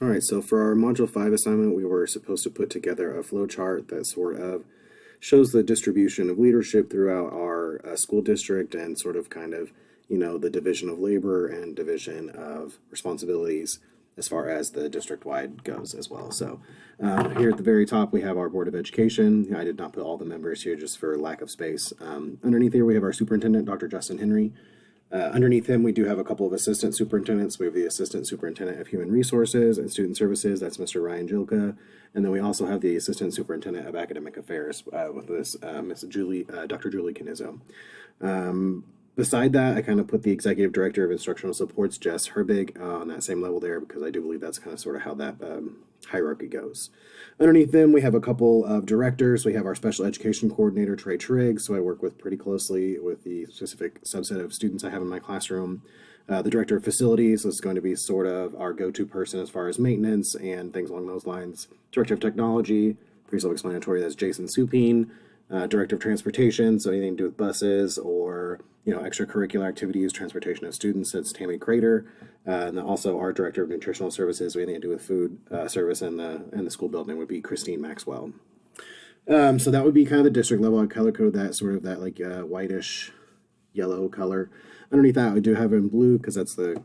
All right, so for our Module 5 assignment, we were supposed to put together a flowchart that sort of shows the distribution of leadership throughout our school district and sort of the division of labor and division of responsibilities as far as the district-wide goes as well. So here at the very top, we have our Board of Education. I did not put all the members here just for lack of space. Underneath here, we have our superintendent, Dr. Justin Henry. Underneath him, we do have a couple of assistant superintendents. We have the Assistant Superintendent of Human Resources and Student Services. That's Mr. Ryan Jilka. And then we also have the Assistant Superintendent of Academic Affairs with this Dr. Julie Canizzo. Beside that, I kind of put the Executive Director of Instructional Supports, Jess Herbig, on that same level there because I do believe that's kind of sort of how that hierarchy goes. Underneath them, we have a couple of directors. We have our Special Education Coordinator, Trey Trigg, so I work with pretty closely with the specific subset of students I have in my classroom. The Director of Facilities is going to be sort of our go-to person as far as maintenance and things along those lines. Director of Technology, pretty self-explanatory, that's Jason Supine. Director of Transportation, so anything to do with buses or extracurricular activities, transportation of students, that's Tammy Crater. And then also our Director of Nutritional Services, anything to do with food service in the school building would be Christine Maxwell. So that would be kind of the district level. I color code that sort of that like whitish yellow color. Underneath that, we do have in blue because that's the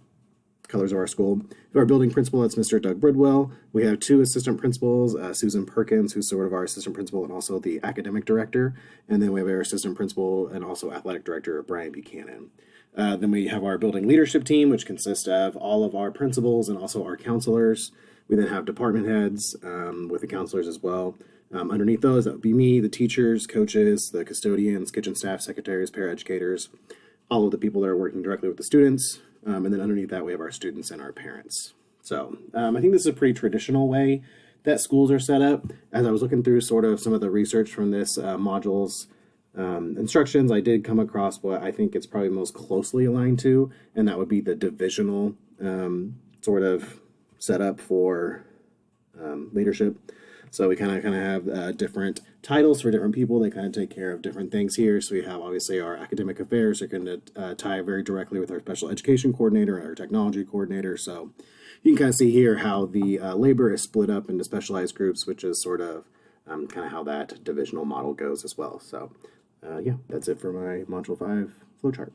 colors of our school. Our building principal, that's Mr. Doug Bridwell. We have two assistant principals, Susan Perkins, who's sort of our assistant principal and also the academic director. And then we have our assistant principal and also athletic director, Brian Buchanan. Then we have our building leadership team, which consists of all of our principals and also our counselors. We then have department heads with the counselors as well. Underneath those, that would be me, the teachers, coaches, the custodians, kitchen staff, secretaries, paraeducators, all of the people that are working directly with the students. And then underneath that, we have our students and our parents. So I think this is a pretty traditional way that schools are set up. As I was looking through sort of some of the research from this module's instructions, I did come across what I think it's probably most closely aligned to, and that would be the divisional sort of setup for leadership. So we kind of have different titles for different people. They kind of take care of different things here. So we have obviously our academic affairs are going to tie very directly with our special education coordinator and our technology coordinator. So you can kind of see here how the labor is split up into specialized groups, which is sort of kind of how that divisional model goes as well. So yeah, that's it for my Module 5 flowchart.